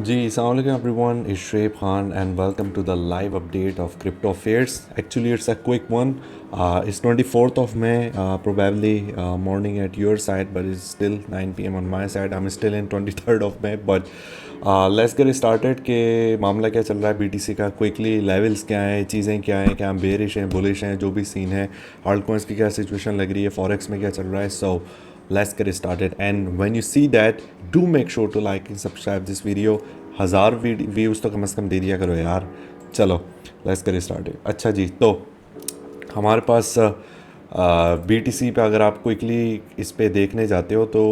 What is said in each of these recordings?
जी अस्सलाम वालेकुम everyone it's Shoaib Khan and welcome to the live update of crypto affairs actually it's a quick one it's 24th of May probably morning at your side but it's still 9 p.m. on my side. I'm still in 23rd of May but let's get started के मामला क्या चल रहा है BTC का quickly levels क्या हैं चीज़ें क्या हैं क्या बेरिश हैं बुलिश हैं जो भी सीन है ऑल्ट कॉइन्स की क्या सिचुएशन लग रही है फॉरेक्स में क्या चल रहा है सो let's get started and when you see that do make sure to like and subscribe this video 1000 views तो कम से कम दे दिया करो यार चलो let's get started अच्छा जी तो हमारे पास BTC पे अगर आप क्विकली इस पे देखने जाते हो तो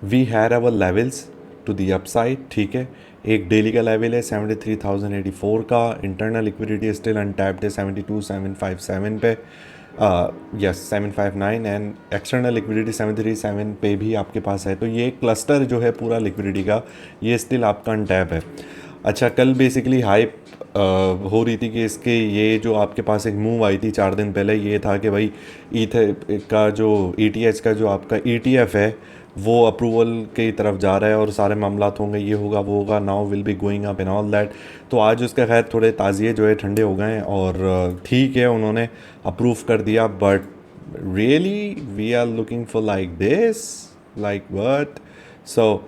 we had our levels to the upside ठीक है एक डेली का लेवल है 73,084 का इंटरनल लिक्विडिटी स्टिल अनटैप्ड है 72,757 पे यस 759 एंड एक्सटर्नल लिक्विडिटी 737 पे भी आपके पास है तो ये क्लस्टर जो है पूरा लिक्विडिटी का ये स्टिल आपका अनटैप है अच्छा कल बेसिकली हाइप हो रही थी कि इसके ये जो आपके पास एक मूव आई थी 4 दिन पहले ये था कि भाई ईथ का जो ETH का जो आपका ETF है वो अप्रूवल की तरफ जा रहा है और सारे मामलात होंगे ये होगा वो होगा now will be going up and all that तो आज उसका खैर थोड़े ताज़िए जो है ठंडे हो गए हैं और ठीक है उन्होंने अप्रूव कर दिया but really we are looking for like this like what so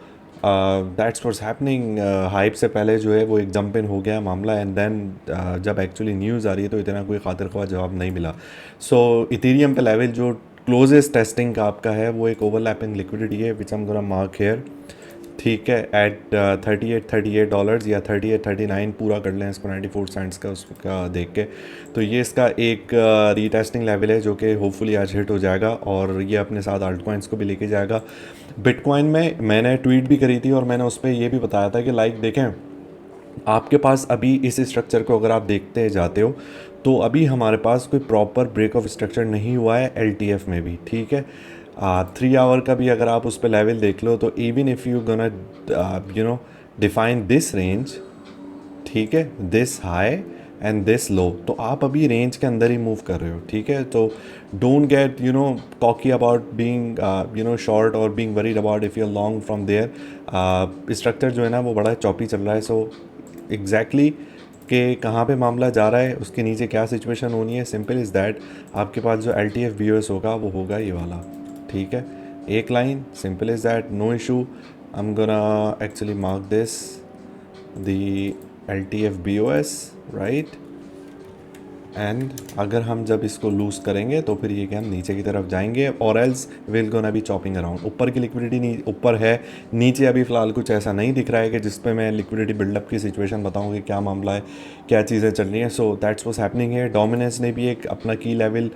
that's what's happening hype से पहले जो है वो एक जंप इन हो गया मामला एंड देन जब एक्चुअली न्यूज़ आ रही है तो इतना कोई खातिर ख्वाह जवाब नहीं मिला सो इथेरियम पे लेवल जो क्लोजेस्ट टेस्टिंग का आपका है वो एक ओवरलैपिंग लिक्विडिटी है विच हम गोना मार्क हेयर ठीक है एट $38 या 38-39 पूरा कर लें इसको 94 सेंट्स का उसका देख के तो ये इसका एक रीटेस्टिंग लेवल है जो कि होपफुली आज हिट हो जाएगा और ये अपने साथ आल्ट कॉइन्स को भी लेके जाएगा बिटकॉइन में मैंने ट्वीट भी करी थी और मैंने उस पर ये भी बताया था कि लाइक देखें आपके पास अभी इस स्ट्रक्चर को अगर आप देखते जाते हो तो अभी हमारे पास कोई प्रॉपर ब्रेक ऑफ स्ट्रक्चर नहीं हुआ है LTF में भी ठीक है 3 आवर का भी अगर आप उस पर लेवल देख लो तो even if you gonna define this range ठीक है this high and this low तो आप अभी रेंज के अंदर ही मूव कर रहे हो ठीक है तो don't get cocky about being short और being worried about if you long from there structure जो है ना वो बड़ा चॉपी चल रहा है सो एग्जैक्टली कि कहाँ पे मामला जा रहा है उसके नीचे क्या सिचुएशन होनी है सिंपल इज़ दैट आपके पास जो LTF BOS होगा वो होगा ये वाला ठीक है एक line simple is that no issue I am gonna actually mark this the LTF BOS right and अगर हम जब इसको लूज़ करेंगे तो फिर ये कि हम नीचे की तरफ जाएंगे और else will gonna B chopping around ऊपर की लिक्विडिटी ऊपर है नीचे अभी फ़िलहाल कुछ ऐसा नहीं दिख रहा है कि जिस पे मैं लिक्विडिटी बिल्डअप की सिचुएशन बताऊँ कि क्या मामला है क्या चीज़ें चल रही हैं सो दैट्स व्हाट्स हैपनिंग है डोमिनेंस ने भी एक अपना की लेवल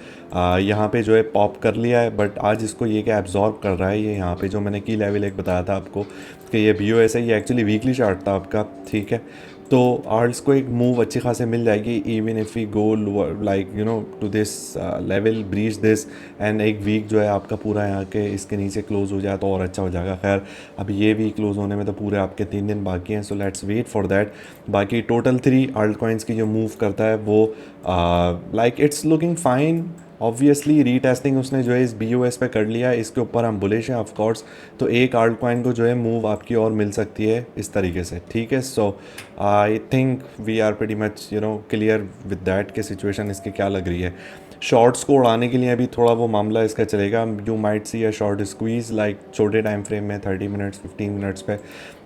यहाँ पे जो है पॉप कर लिया है बट आज इसको ये क्या एब्जॉर्ब कर रहा है ये यहाँ पे जो मैंने की लेवल एक बताया था आपको कि ये BOS है ये एक्चुअली वीकली चार्ट था आपका ठीक है तो आर्ट्स को एक मूव अच्छी खासे मिल जाएगी even if we go like to this level breach this and एक वीक जो है आपका पूरा यहाँ के इसके नीचे क्लोज हो जाए तो और अच्छा हो जाएगा खैर अब ये वीक क्लोज होने में तो पूरे आपके 3 दिन बाकी हैं so let's wait for that बाकी टोटल 3 आल्ट कॉइन्स की जो मूव करता है वो like it's looking fine obviously retesting उसने जो है इस BOS पे कर लिया है इसके ऊपर हम बुलिश हैं ऑफ कोर्स तो एक आल्ट कॉइन को जो है मूव आपकी और मिल सकती है इस तरीके से ठीक है so I think we are pretty much clear with that के सिचुएशन इसकी क्या लग रही है शॉर्ट्स को उड़ाने के लिए अभी थोड़ा वो मामला इसका चलेगा you might see a short squeeze like छोटे टाइम फ्रेम में 30 मिनट्स 15 मिनट्स पे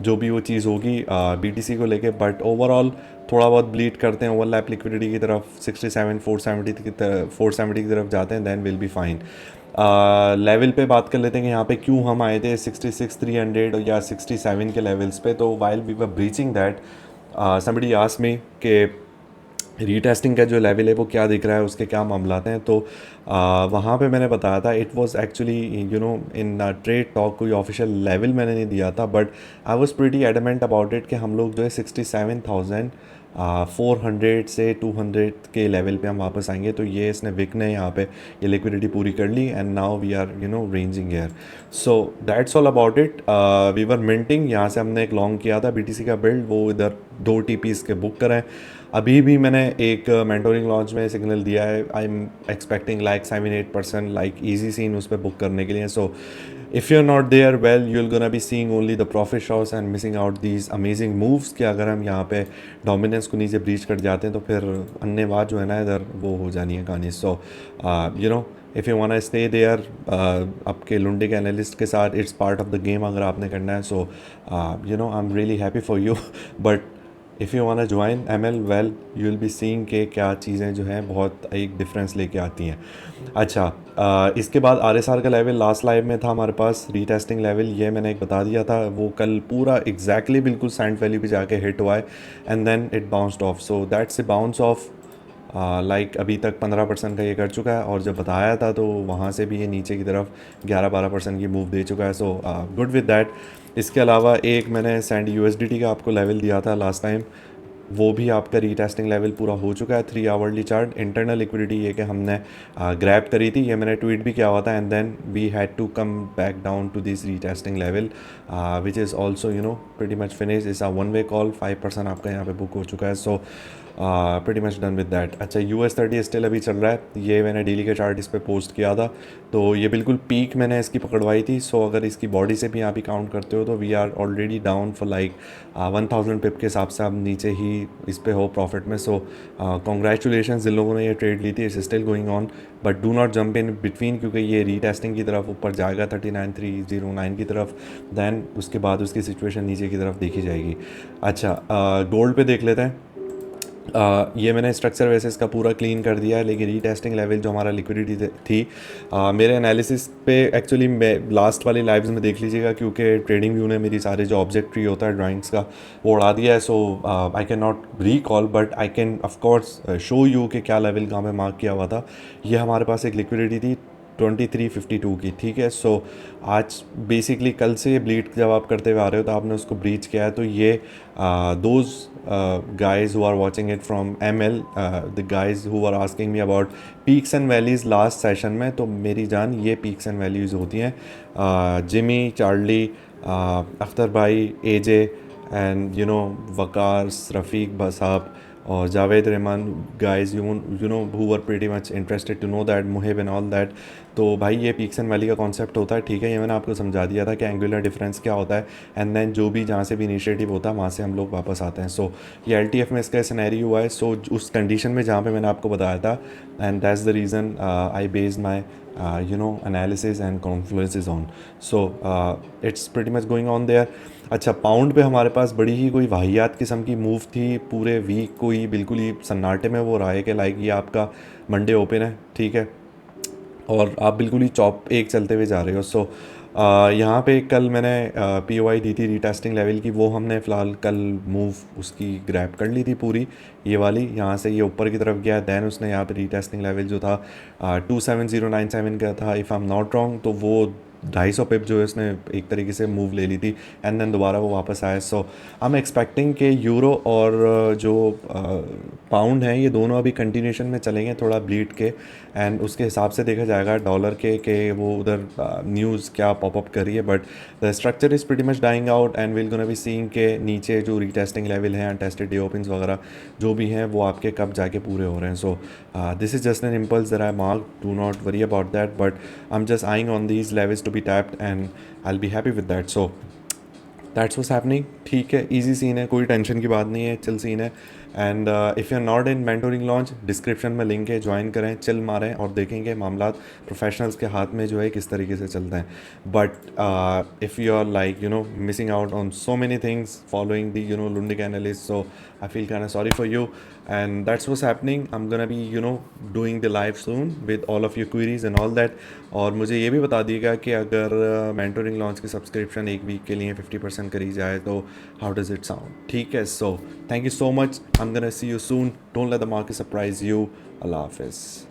जो भी वो चीज़ होगी BTC को लेके बट ओवरऑल थोड़ा बहुत ब्लीड करते हैं ओवरलैप लिक्विडिटी की तरफ 67 470 की तरफ जाते हैं then will be fine level पे बात कर लेते हैं कि यहाँ पे क्यों हम आए थे 66 300 या 67 के लेवल्स पे तो while we were breaching that somebody asked me कि रीटेस्टिंग का जो लेवल है वो क्या दिख रहा है उसके क्या मामलात हैं तो वहाँ पे मैंने बताया था it was actually in trade talk कोई ऑफिशियल लेवल मैंने नहीं दिया था but I was pretty adamant about it कि हम लोग जो है 67,400 से 200 के लेवल पे हम वापस आएंगे तो ये इसने विक ने यहाँ पे ये लिक्विडिटी पूरी कर ली and now we are ranging air so that's all about it we were minting यहाँ से हमने एक लॉन्ग किया था BTC का बिल्ड वो इधर 2 TPs के बुक करें। अभी भी मैंने एक मेंटोरिंग लॉन्च में सिग्नल दिया है, I am expecting like 7-8% like easy scene उस पर बुक करने के लिए। So if you are not there well you will gonna be seeing only the profit shots and missing out these amazing moves कि अगर हम यहाँ पे डोमिनेंस को नीचे ब्रीच कर जाते हैं तो फिर अन्यवाद जो है ना इधर वो हो जानी है कहानी। So you know if you want stay there आपके लुंडे के एनालिस्ट के साथ, it's part of the game अगर आपने करना है। So you know I am really happy for you but if you want join ML well you will be seeing के क्या चीज़ें जो हैं बहुत एक डिफरेंस लेके आती हैं। अच्छा इसके बाद RSR का लेवल लास्ट लाइव में था हमारे पास रीटेस्टिंग लेवल, ये मैंने एक बता दिया था, वो कल पूरा एग्जैक्टली बिल्कुल सेंट वैल्यू पे जाके हिट हुआ है and then it bounced off. So that's a bounce off like अभी तक 15% का ये कर चुका है और जब बताया था तो वहाँ से भी ये नीचे की तरफ 11-12% की मूव दे चुका है। So good with that. इसके अलावा एक मैंने सैंडी USDT का आपको लेवल दिया था लास्ट टाइम, वो भी आपका रीटेस्टिंग लेवल पूरा हो चुका है। 3 आवरली चार्ट इंटरनल लिक्विडिटी ये कि हमने ग्रैब करी थी, ये मैंने ट्वीट भी किया हुआ था and then we had to come back down to this retesting level which is also you know pretty much finish. इस 1 वे कॉल 5% आपका यहाँ पे बुक हो चुका है। So pretty much done with that. अच्छा US30 स्टिल अभी चल रहा है, ये मैंने डेली के चार्ट इस पर पोस्ट किया था तो ये बिल्कुल पीक मैंने इसकी पकड़वाई थी। सो अगर इसकी बॉडी से भी आप ही काउंट करते हो तो we are already down for like 1000 pip के हिसाब से आप नीचे ही इस पे हो प्रॉफिट में। सो कॉन्ग्रेचुलेशन जिन लोगों ने ये ट्रेड ली थी, it's still going on but do not jump in between क्योंकि ये रीटेस्टिंग की तरफ ऊपर जाएगा 39309 की तरफ, दैन उसके बाद उसकी सिचुएशन नीचे की तरफ देखी जाएगी। अच्छा गोल्ड पे देख लेते हैं। ये मैंने स्ट्रक्चर वैसे इसका पूरा क्लीन कर दिया है लेकिन रीटेस्टिंग लेवल जो हमारा लिक्विडिटी थी मेरे एनालिसिस पे एक्चुअली मैं लास्ट वाली लाइव्स में देख लीजिएगा क्योंकि ट्रेडिंग व्यू ने मेरी सारे जो ऑब्जेक्ट ट्री होता है ड्राइंग्स का वो उड़ा दिया है। So I cannot recall but I can of course show you कि क्या लेवल कहाँ पे मार्क किया हुआ था। ये हमारे पास एक लिक्विडिटी थी 2352 की, ठीक है। सो आज बेसिकली कल से ब्लीड जब आप करते हुए आ रहे हो तो आपने उसको ब्रीच किया है तो ये those guys who are watching it from ML, the guys who are asking me about peaks and valleys last session में, तो मेरी जान ये peaks and valleys होती हैं। जिमी, चार्ली, अख्तर भाई, AJ and you know Waqar, Rafiq बसाब और Javed Rahman guys you know who were pretty much interested to know that, Muhib and all that. तो भाई ये पीक्स एंड वैली का कॉन्सेप्ट होता है, ठीक है, ये मैंने आपको समझा दिया था कि एंगुलर डिफरेंस क्या होता है एंड देन जो भी जहाँ से भी इनिशिएटिव होता है वहाँ से हम लोग वापस आते हैं। सो ये LTF में इसका सिनेरियो हुआ है। सो उस कंडीशन में जहाँ पे मैंने आपको बताया था and that's the reason I based my you know analysis and confluences on. So it's pretty much going on there. अच्छा पाउंड पे हमारे पास बड़ी ही कोई वाहियात किस्म की मूव थी पूरे वीक, कोई बिल्कुल ही सन्नाटे में वो रहा है कि लाइक ये आपका मंडे ओपन है, ठीक है, और आप बिल्कुल ही चॉप एक चलते हुए जा रहे हो। सो यहाँ पे कल मैंने POI दी थी रीटेस्टिंग लेवल की, वो हमने फ़िलहाल कल मूव उसकी ग्रैब कर ली थी पूरी, ये वाली यहाँ से ये ऊपर की तरफ गया, दैन उसने यहाँ पे रीटेस्टिंग लेवल जो था 27097 का था if I am not wrong, तो वो 250 पिप जो है उसने एक तरीके से मूव ले ली थी एंड देन दोबारा वो वापस आया। सो आई एम एक्सपेक्टिंग कि यूरो और जो पाउंड हैं ये दोनों अभी कंटिन्यूशन में चलेंगे थोड़ा ब्लीड के एंड उसके हिसाब से देखा जाएगा डॉलर के वो उधर न्यूज़ क्या पॉपअप कर रही है। But the structure is pretty much dying out and will gonna be seeing के नीचे जो रीटेस्टिंग लेवल हैं अनटेस्टेड डे ओपन्स वगैरह जो भी हैं वो आपके कब जाके पूरे हो रहे हैं। So this is just an impulse that I mark, do not worry about that, but I am just eyeing on these levels to be tapped and I will be happy with that. So that's what's happening, ठीक है, easy scene है, कोई tension की बात नहीं है, chill scene है। And if you are not in mentoring launch, description में लिंक है, ज्वाइन करें, चिल मारें और देखेंगे मामलात प्रोफेशनल्स के हाथ में जो है किस तरीके से चलते हैं। But if you are like you know missing out on so many things following the you know लुंडिक analyst, so I feel kind of sorry for you and that's what's happening. I'm gonna be you know doing the live soon with all of your queries and all that. और मुझे ये भी बता दिएगा कि अगर mentoring launch की subscription एक week के लिए 50% करी जाए तो हाउ डज़ इट साउंड, ठीक है। So thank you so much, I am gonna see you soon, don't let the market surprise you, अल्लाह हाफिज़।